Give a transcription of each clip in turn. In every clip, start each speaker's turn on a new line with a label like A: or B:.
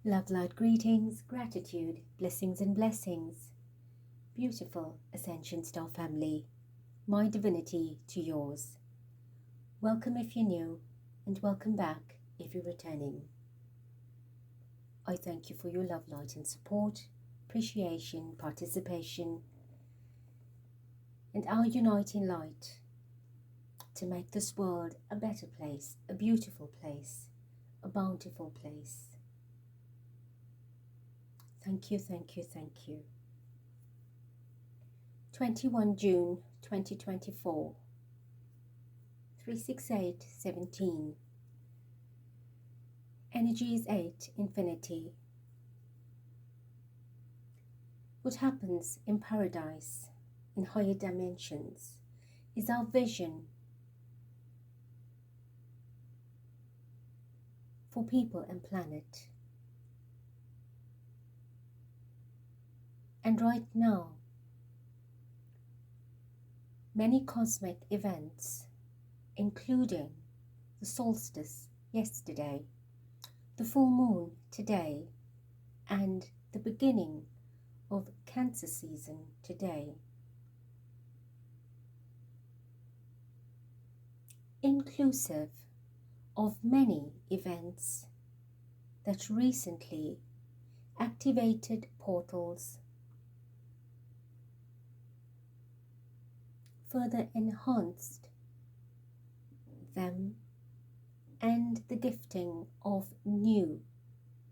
A: Love, light, greetings, gratitude, blessings and blessings. Beautiful Ascension Star family, my divinity to yours. Welcome if you're new, and welcome back if you're returning. I thank you for your love, light and support, appreciation, participation, and our uniting light to make this world a better place, a beautiful place, a bountiful place. Thank you, thank you, thank you. 21 June 2024, 368:17. Energy is 8, infinity. What happens in paradise, in higher dimensions, is our vision for people and planet. And right now, many cosmic events, including the solstice yesterday, the full moon today, and the beginning of Cancer season today, inclusive of many events that recently activated portals, further enhanced them, and the gifting of new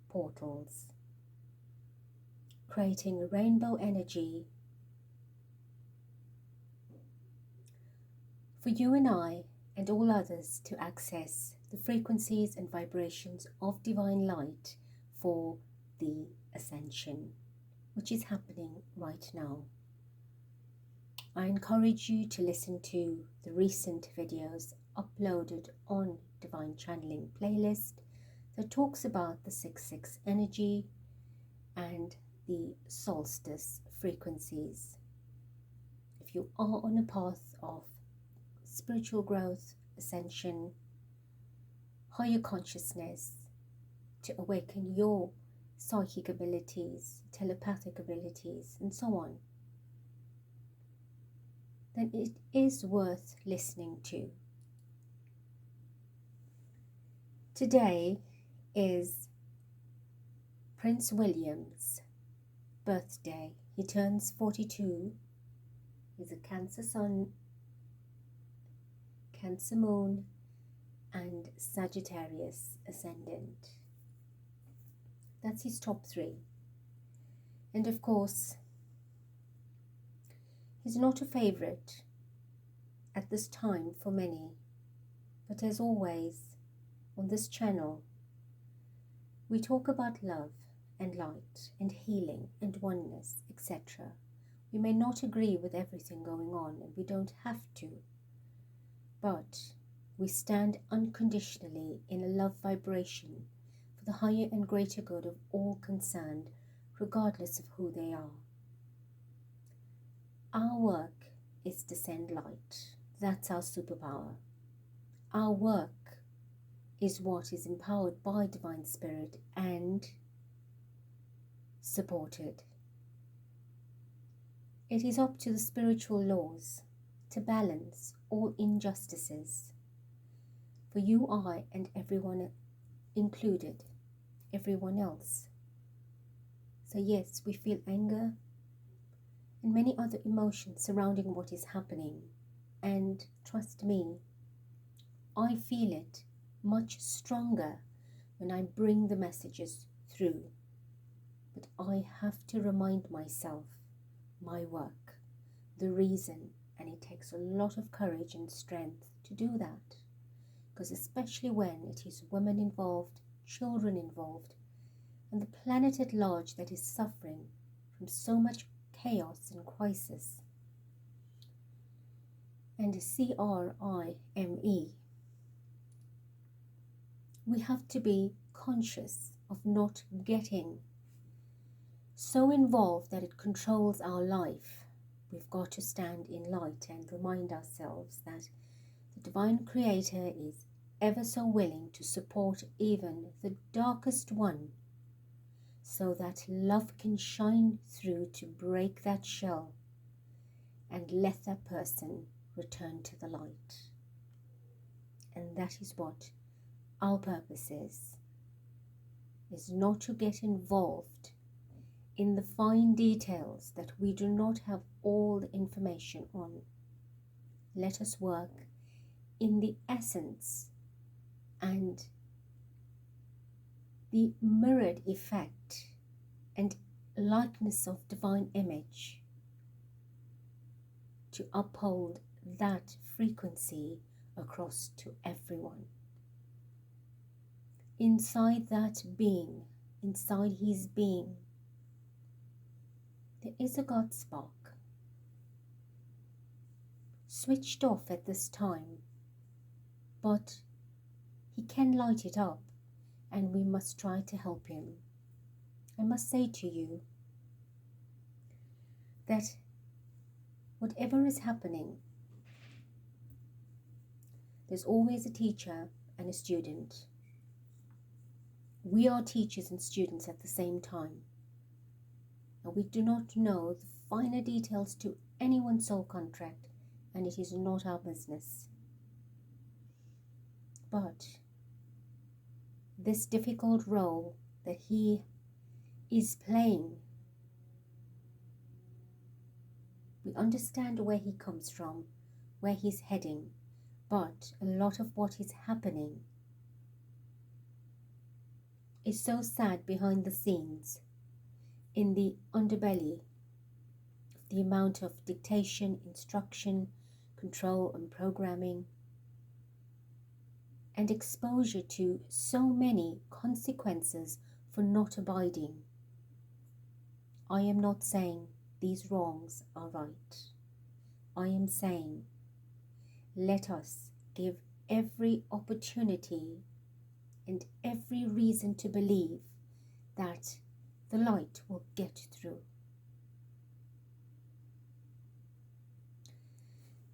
A: portals, creating a rainbow energy for you and I and all others to access the frequencies and vibrations of divine light for the ascension, which is happening right now. I encourage you to listen to the recent videos uploaded on Divine Channeling playlist that talks about the 6/6 energy and the solstice frequencies. If you are on a path of spiritual growth, ascension, higher consciousness, to awaken your psychic abilities, telepathic abilities, and so on, then it is worth listening to. Today is Prince William's birthday. He turns 42. He's a Cancer Sun, Cancer Moon, and Sagittarius Ascendant. That's his top 3. And of course, he's not a favourite at this time for many, but as always, on this channel, we talk about love and light and healing and oneness, etc. We may not agree with everything going on, and we don't have to, but we stand unconditionally in a love vibration for the higher and greater good of all concerned, regardless of who they are. Our work is to send light. That's our superpower. Our work is what is empowered by Divine Spirit and supported. It is up to the spiritual laws to balance all injustices for you, I, and everyone included, everyone else. So yes, we feel anger and many other emotions surrounding what is happening, and trust me, I feel it much stronger when I bring the messages through. But I have to remind myself my work, the reason, and it takes a lot of courage and strength to do that, because especially when it is women involved, children involved, and the planet at large that is suffering from so much chaos and crisis. And CRIME, we have to be conscious of not getting so involved that it controls our life. We've got to stand in light and remind ourselves that the Divine Creator is ever so willing to support even the darkest one so that love can shine through to break that shell and let that person return to the light. And that is what our purpose is not to get involved in the fine details that we do not have all the information on. Let us work in the essence and the mirrored effect and likeness of divine image to uphold that frequency across to everyone. Inside that being, inside his being, there is a God spark, switched off at this time, but he can light it up, and we must try to help him. I must say to you that whatever is happening, there's always a teacher and a student. We are teachers and students at the same time, and we do not know the finer details to anyone's soul contract, and it is not our business. But this difficult role that he is playing, we understand where he comes from, where he's heading, but a lot of what is happening is so sad behind the scenes, in the underbelly, the amount of dictation, instruction, control and programming, and exposure to so many consequences for not abiding. I am not saying these wrongs are right. I am saying let us give every opportunity and every reason to believe that the light will get through.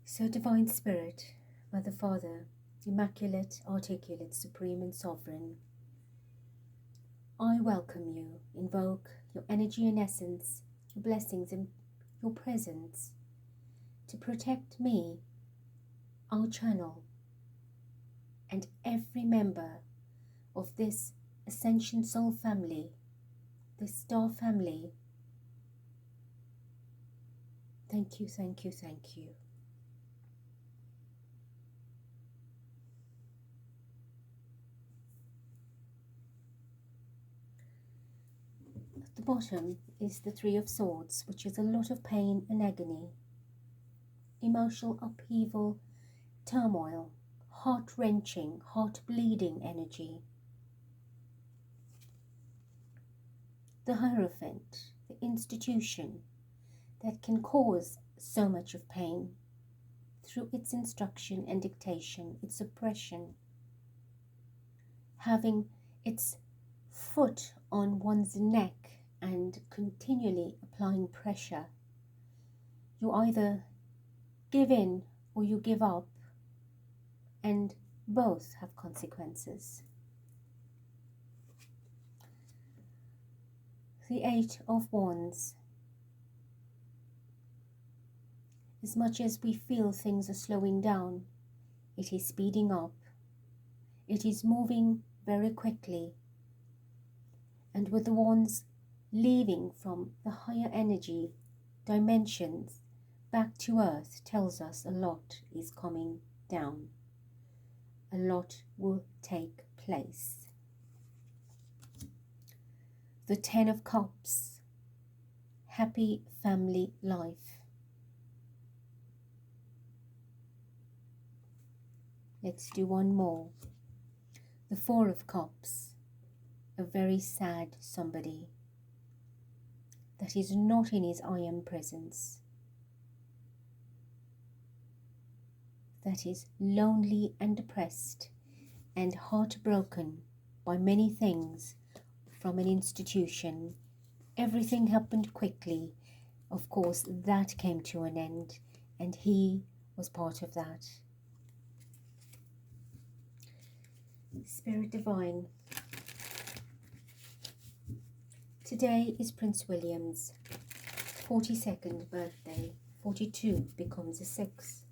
A: So Divine Spirit, Mother, Father, Immaculate, Articulate, Supreme and Sovereign, I welcome you, invoke your energy and essence, your blessings and your presence to protect me, our channel, and every member of this Ascension Soul family, this star family. Thank you, thank you, thank you. At the bottom is the Three of Swords, which is a lot of pain and agony, emotional upheaval, turmoil, heart-wrenching, heart-bleeding energy. The Hierophant, the institution that can cause so much of pain through its instruction and dictation, its oppression, having its foot on one's neck and continually applying pressure. You either give in or you give up, and both have consequences. The Eight of Wands. As much as we feel things are slowing down, it is speeding up. It is moving very quickly. And with the wands leaving from the higher energy dimensions back to earth tells us a lot is coming down. A lot will take place. The Ten of Cups. Happy family life. Let's do one more. The Four of Cups. A very sad somebody that is not in his I am presence, that is lonely and depressed and heartbroken by many things from an institution. Everything happened quickly. Of course, that came to an end, and he was part of that. Spirit Divine, Today is Prince William's 42nd birthday. 42 becomes a 6.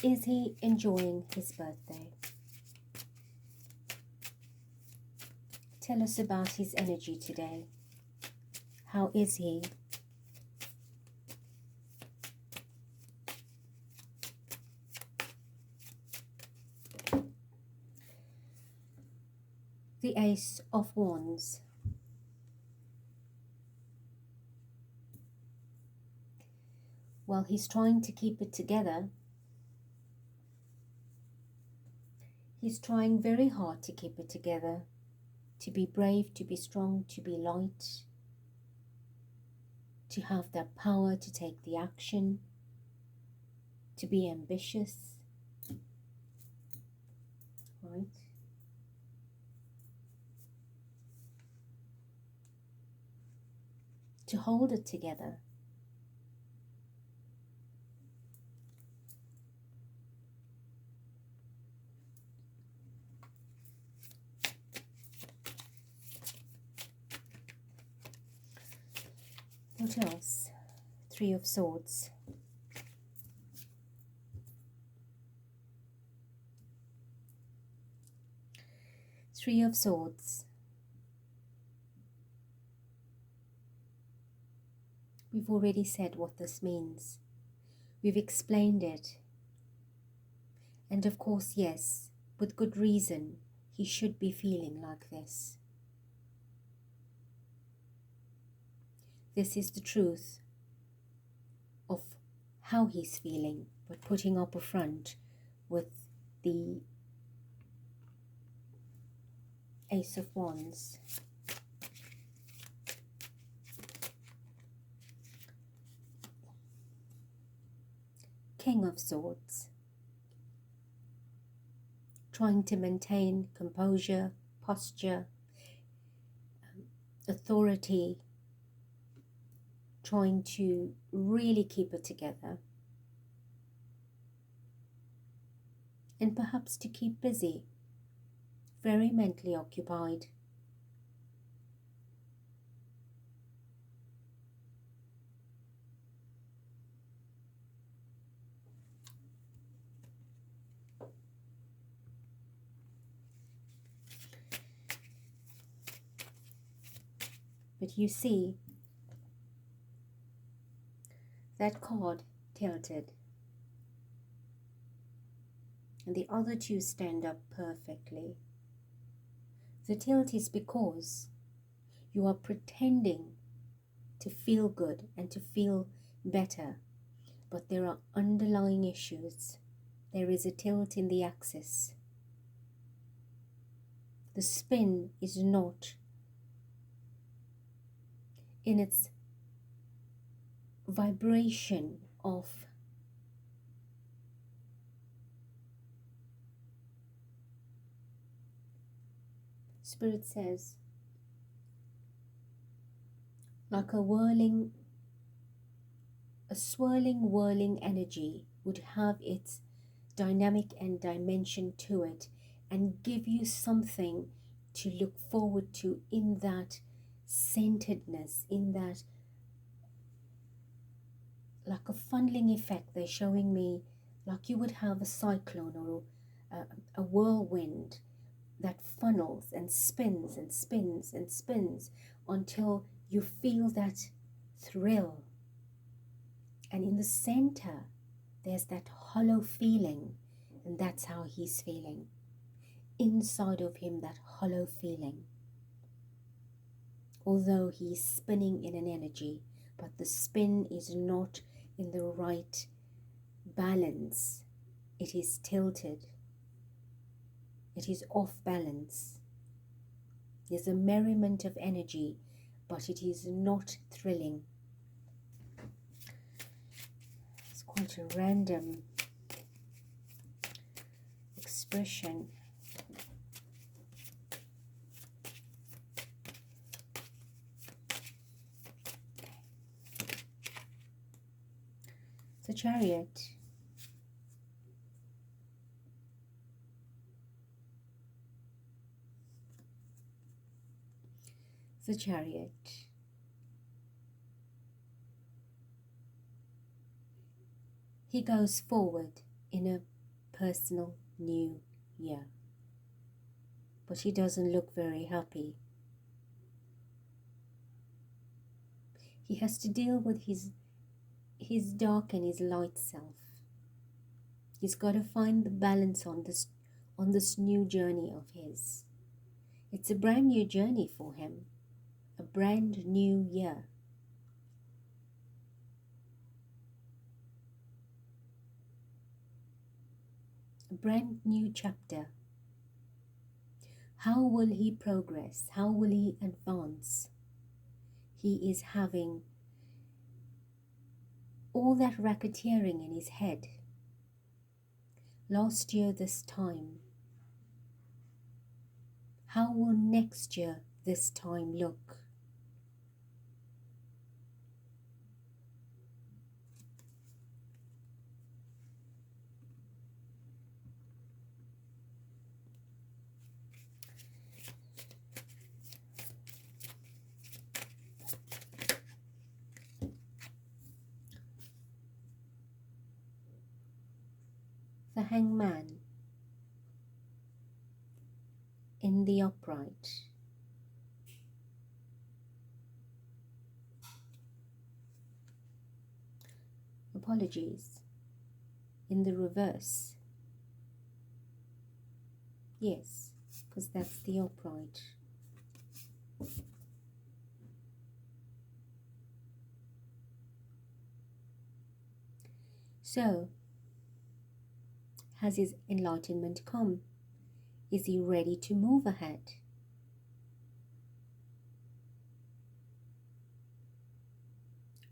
A: Is he enjoying his birthday? Tell us about his energy today. How is he? The Ace of Wands. Well, he's trying to keep it together. He's trying very hard to keep it together, to be brave, to be strong, to be light, to have that power to take the action, to be ambitious, right? To hold it together. What else? 3 of Swords. Three of Swords. We've already said what this means. We've explained it. And of course, yes, with good reason, he should be feeling like this. This is the truth of how he's feeling, but putting up a front with the Ace of Wands. King of Swords. Trying to maintain composure, posture, authority, trying to really keep it together, and perhaps to keep busy, very mentally occupied. But you see, that card tilted, and the other two stand up perfectly. The tilt is because you are pretending to feel good and to feel better, but there are underlying issues. There is a tilt in the axis. The spin is not in its vibration of Spirit says, like a swirling, whirling energy would have its dynamic and dimension to it and give you something to look forward to in that centeredness, in that, like a funneling effect. They're showing me like you would have a cyclone or a whirlwind that funnels and spins and spins and spins until you feel that thrill. And in the center, there's that hollow feeling, and that's how he's feeling. Inside of him, that hollow feeling. Although he's spinning in an energy, but the spin is not in the right balance. It is tilted. It is off balance. There's a merriment of energy, but it is not thrilling. It's quite a random expression. The Chariot. the Chariot. He goes forward in a personal new year, but he doesn't look very happy. He has to deal with his dark and his light self. He's got to find the balance on this new journey of his. It's a brand new journey for him, a brand new year. A brand new chapter. How will he progress? How will he advance? He is having all that racketeering in his head. Last year this time. How will next year this time look? The Hangman in the upright. Apologies. In the reverse. Yes, because that's the upright. So, has his enlightenment come? Is he ready to move ahead?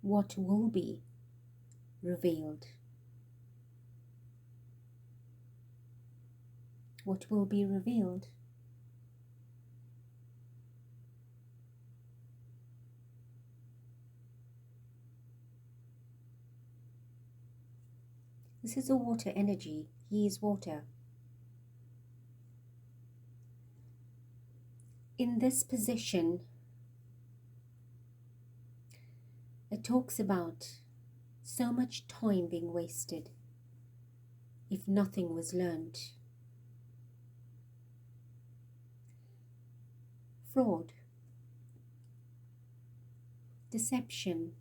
A: What will be revealed? What will be revealed? This is a water energy. He is water. In this position, it talks about so much time being wasted if nothing was learned. Fraud, deception,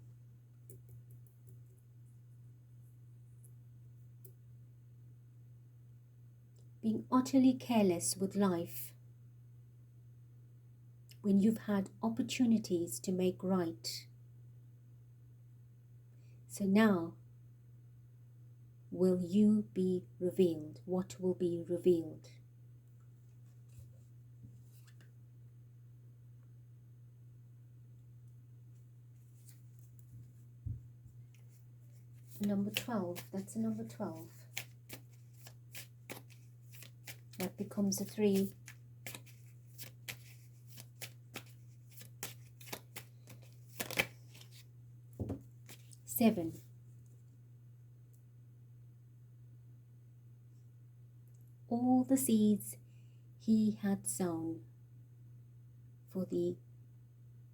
A: being utterly careless with life when you've had opportunities to make right. So now, will you be revealed? What will be revealed? Number 12, that's a number 12. That becomes a 3. Seven. All the seeds he had sown for the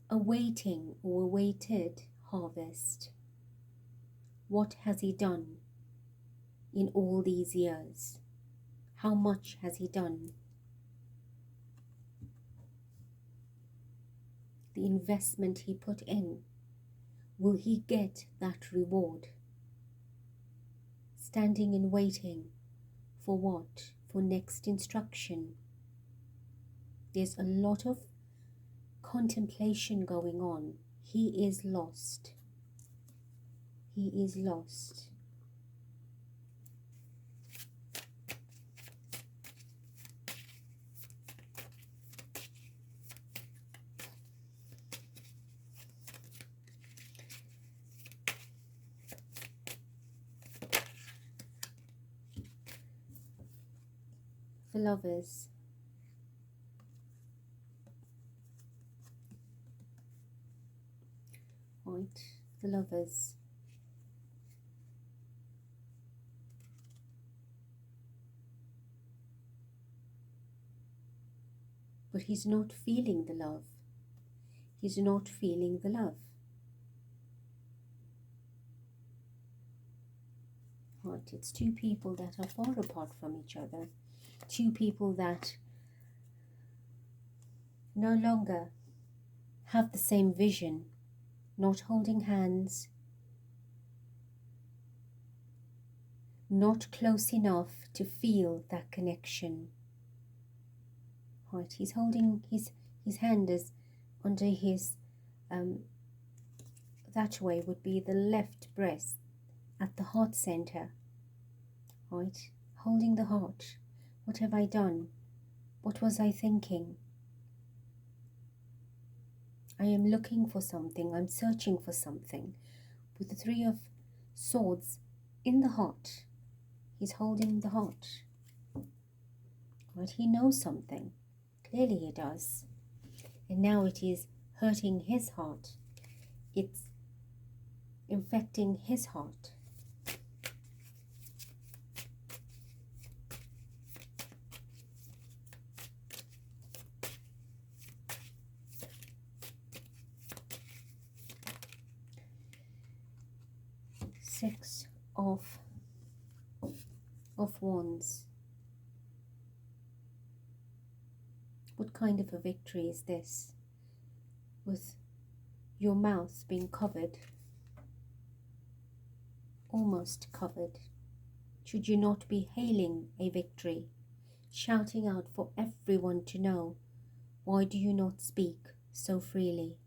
A: awaiting or awaited harvest. What has he done in all these years? How much has he done? The investment he put in, will he get that reward? Standing and waiting for what? For next instruction. There's a lot of contemplation going on. He is lost. He is lost. The Lovers. Right, the Lovers. But he's not feeling the love. He's not feeling the love. Right, it's two people that are far apart from each other. Two people that no longer have the same vision, not holding hands, not close enough to feel that connection. Right, he's holding his hand is under his, that way would be the left breast at the heart center. Right, holding the heart. What have I done? What was I thinking? I am looking for something. I'm searching for something. With the Three of Swords in the heart, he's holding the heart. Right, he knows something. Clearly he does. And now it is hurting his heart. It's infecting his heart. Six of Wands. What kind of a victory is this? With your mouth being covered, almost covered. Should you not be hailing a victory, shouting out for everyone to know? Why do you not speak so freely?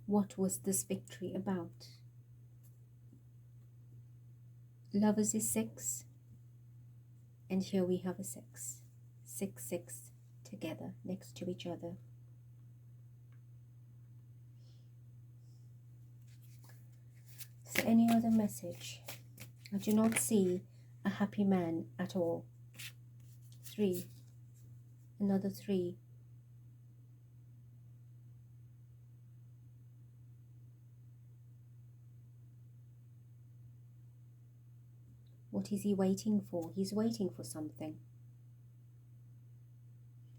A: What was this victory about? Lovers is 6, and here we have a 6. 6, 6 together next to each other. So any other message? I do not see a happy man at all. 3, another 3. What is he waiting for? He's waiting for something.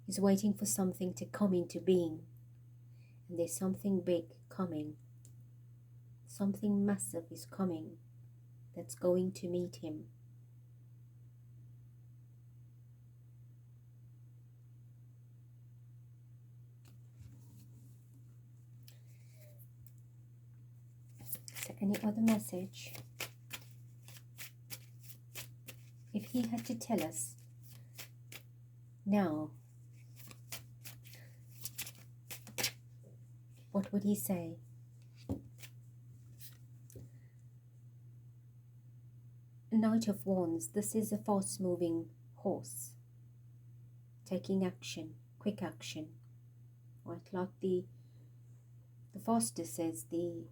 A: He's waiting for something to come into being. And there's something big coming. Something massive is coming that's going to meet him. So any other message? If he had to tell us now, what would he say? Knight of Wands. This is a fast-moving horse, taking action, quick action. Right, like the fastest says the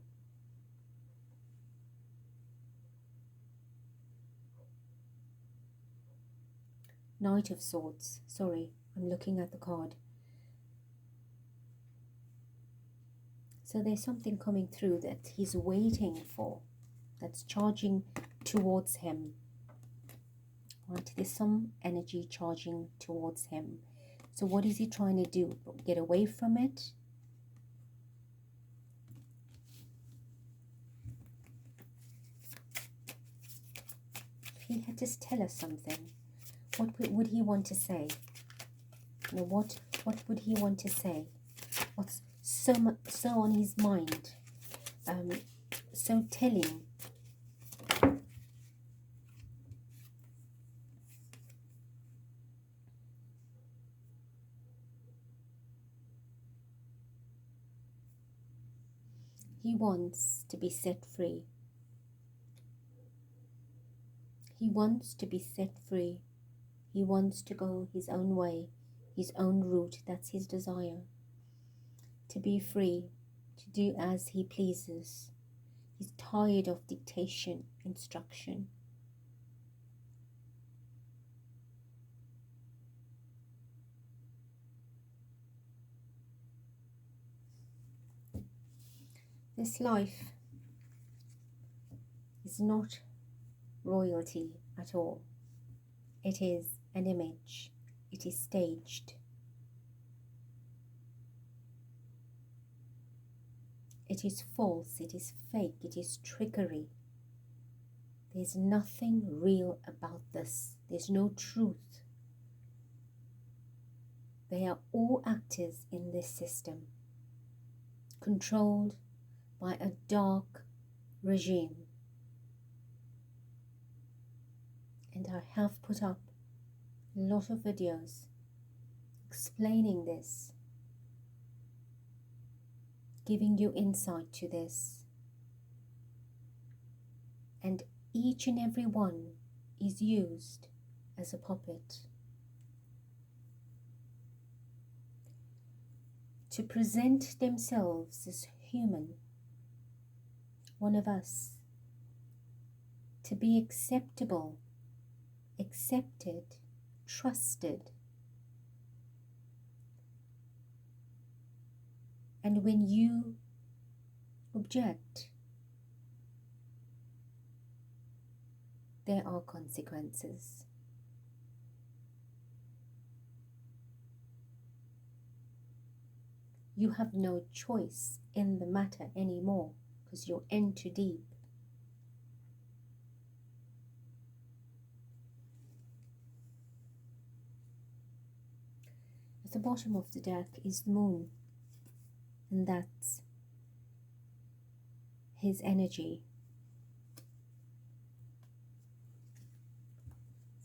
A: Knight of Swords. Sorry, I'm looking at the card. So there's something coming through that he's waiting for, that's charging towards him. Right, there's some energy charging towards him. So what is he trying to do? Get away from it? If he had to tell us something, what would he want to say? You know, what would he want to say? What's so on his mind? So telling. He wants to be set free. He wants to be set free. He wants to go his own way, his own route. That's his desire. To be free, to do as he pleases. He's tired of dictation, instruction. This life is not royalty at all. It is an image. It is staged. It is false, it is fake, it is trickery. There's nothing real about this. There's no truth. They are all actors in this system, controlled by a dark regime. And I have put up a lot of videos explaining this, giving you insight to this. And each and every one is used as a puppet to present themselves as human, one of us, to be acceptable, accepted, trusted. And when you object, there are consequences. You have no choice in the matter anymore because you're in too deep. At the bottom of the deck is the moon, and that's his energy.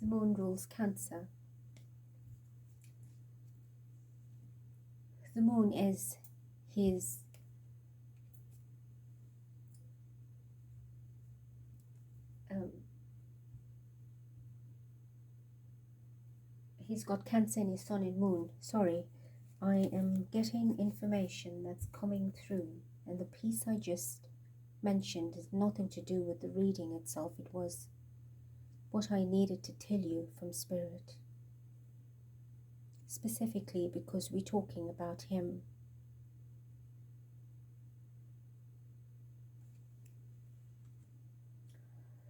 A: The moon rules Cancer. The moon is his he's got Cancer in his sun and moon. Sorry, I am getting information that's coming through, and the piece I just mentioned has nothing to do with the reading itself. It was what I needed to tell you from Spirit, specifically because we're talking about him.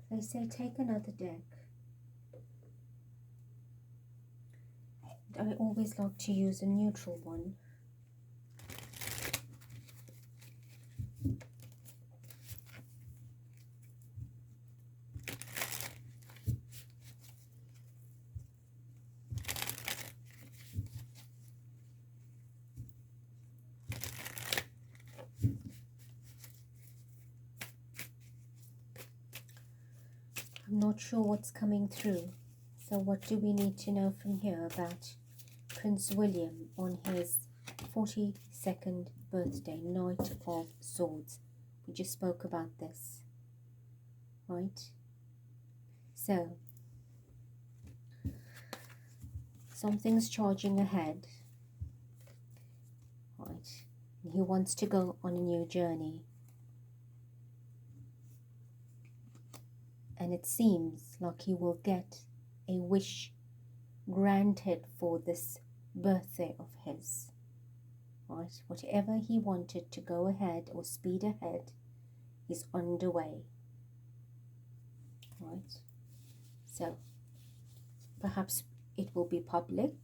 A: They say take another deck. I always like to use a neutral one. I'm not sure what's coming through. So what do we need to know from here about Prince William on his 42nd birthday, Knight of Swords? We just spoke about this, right? So, something's charging ahead, right? And he wants to go on a new journey. And it seems like he will get a wish granted for this birthday of his, right? Whatever he wanted to go ahead or speed ahead is underway, right? So perhaps it will be public,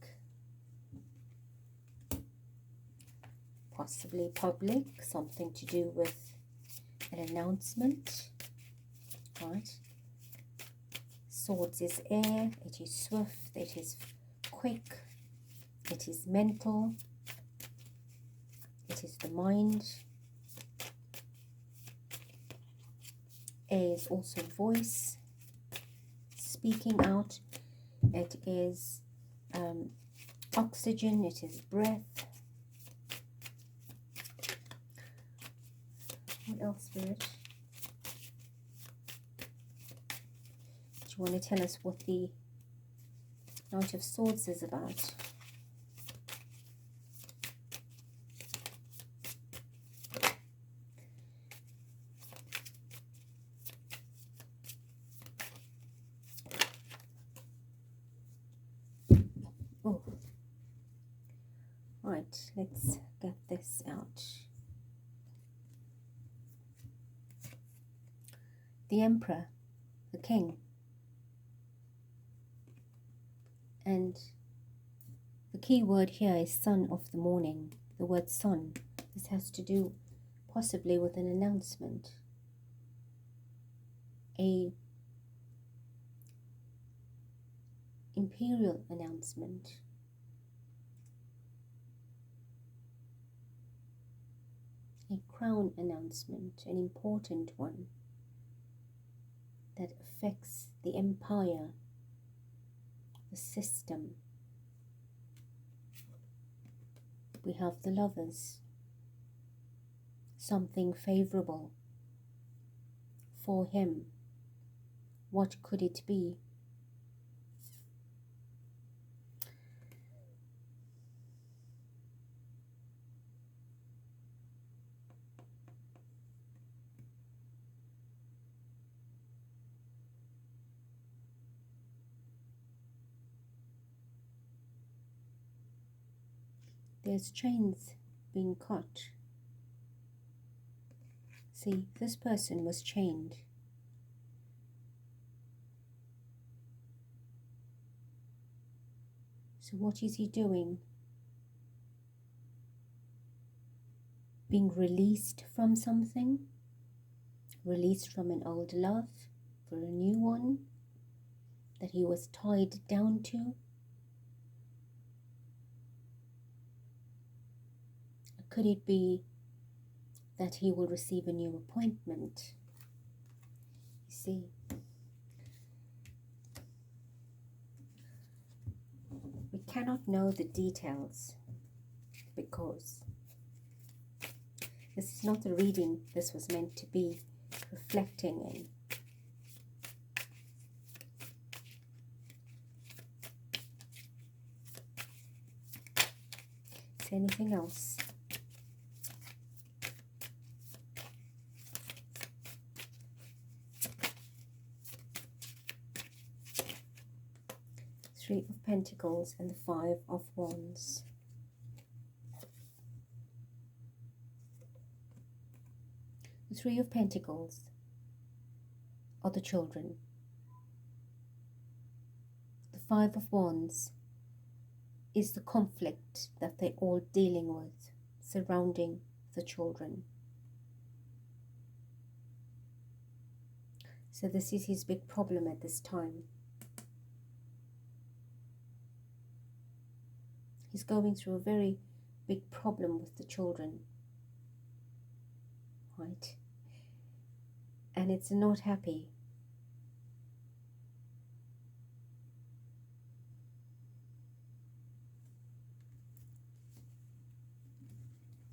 A: possibly public, something to do with an announcement, right? Swords is air, it is swift, it is quick, it is mental, it is the mind. Air is also voice, speaking out. It is oxygen, it is breath. What else, Spirit? Do you want to tell us what the Knight of Swords is about? Oh, right, let's get this out. The Emperor, the King. And the key word here is son of the morning. The word son. This has to do possibly with an announcement, a imperial announcement, a crown announcement, an important one that affects the empire, the system. We have the Lovers, something favorable for him. What could it be? There's chains being cut. See, this person was chained. So what is he doing? Being released from something? Released from an old love for a new one that he was tied down to? Could it be that he will receive a new appointment? You see, we cannot know the details because this is not the reading this was meant to be reflecting in. Is there anything else? Three of Pentacles and the Five of Wands. The Three of Pentacles are the children. The Five of Wands is the conflict that they're all dealing with surrounding the children. So this is his big problem at this time. He's going through a very big problem with the children, right? And it's not happy.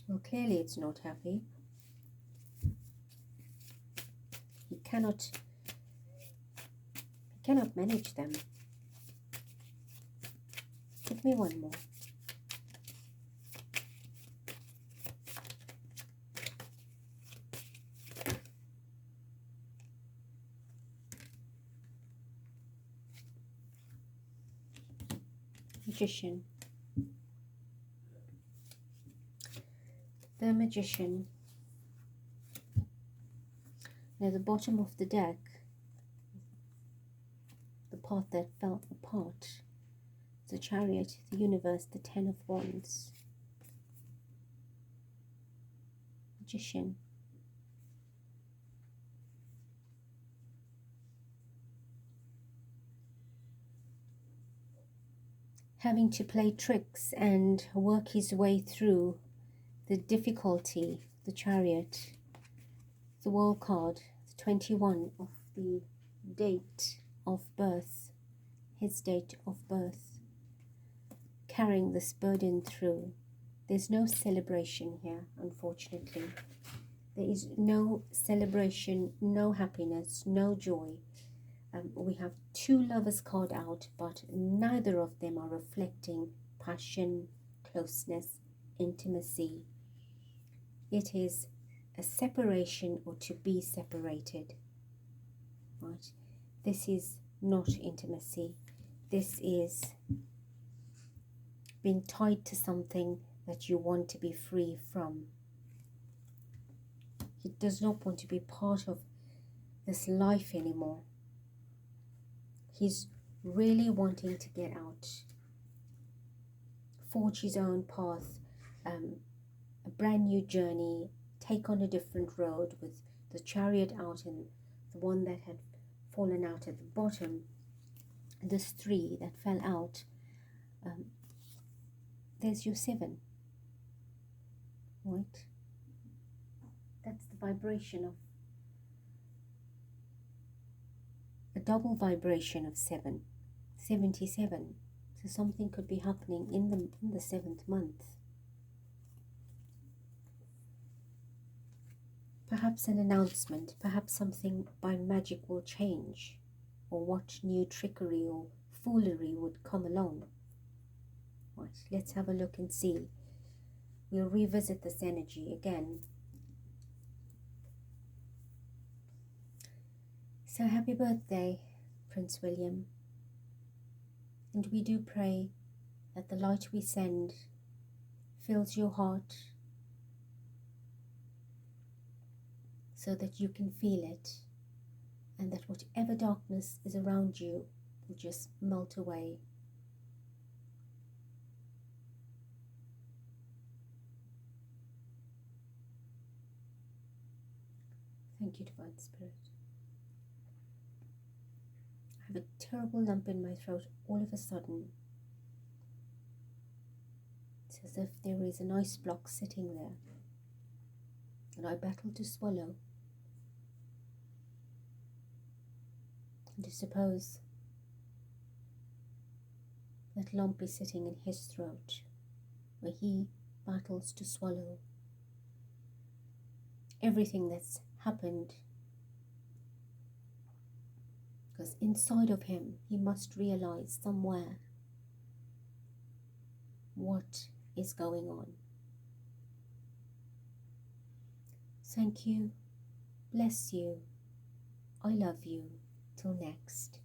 A: Well, clearly it's not happy. He cannot manage them. Give me one more. Magician. The Magician. Now the bottom of the deck, the part that fell apart, the Chariot, the Universe, the Ten of Wands. Magician. Having to play tricks and work his way through the difficulty, the Chariot, the World card, the 21 of the date of birth, his date of birth, carrying this burden through. There's no celebration here, unfortunately. There is no celebration, no happiness, no joy. We have two Lovers card out, but neither of them are reflecting passion, closeness, intimacy. It is a separation or to be separated, right? This is not intimacy. This is being tied to something that you want to be free from. He does not want to be part of this life anymore. He's really wanting to get out, forge his own path, a brand new journey, take on a different road with the Chariot out and the one that had fallen out at the bottom, this 3 that fell out. There's your 7, right? That's the vibration of a double vibration of 7, 77. So something could be happening in the 7th month. Perhaps an announcement, perhaps something by magic will change, or what new trickery or foolery would come along. Right, let's have a look and see. We'll revisit this energy again. So happy birthday, Prince William. And we do pray that the light we send fills your heart so that you can feel it, and that whatever darkness is around you will just melt away. Thank you, Divine Spirit. I have a terrible lump in my throat all of a sudden. It's as if there is an ice block sitting there, and I battle to swallow. And to suppose that lump is sitting in his throat, where he battles to swallow everything that's happened, because inside of him he must realize somewhere what is going on. Thank you, bless you, I love you, till next.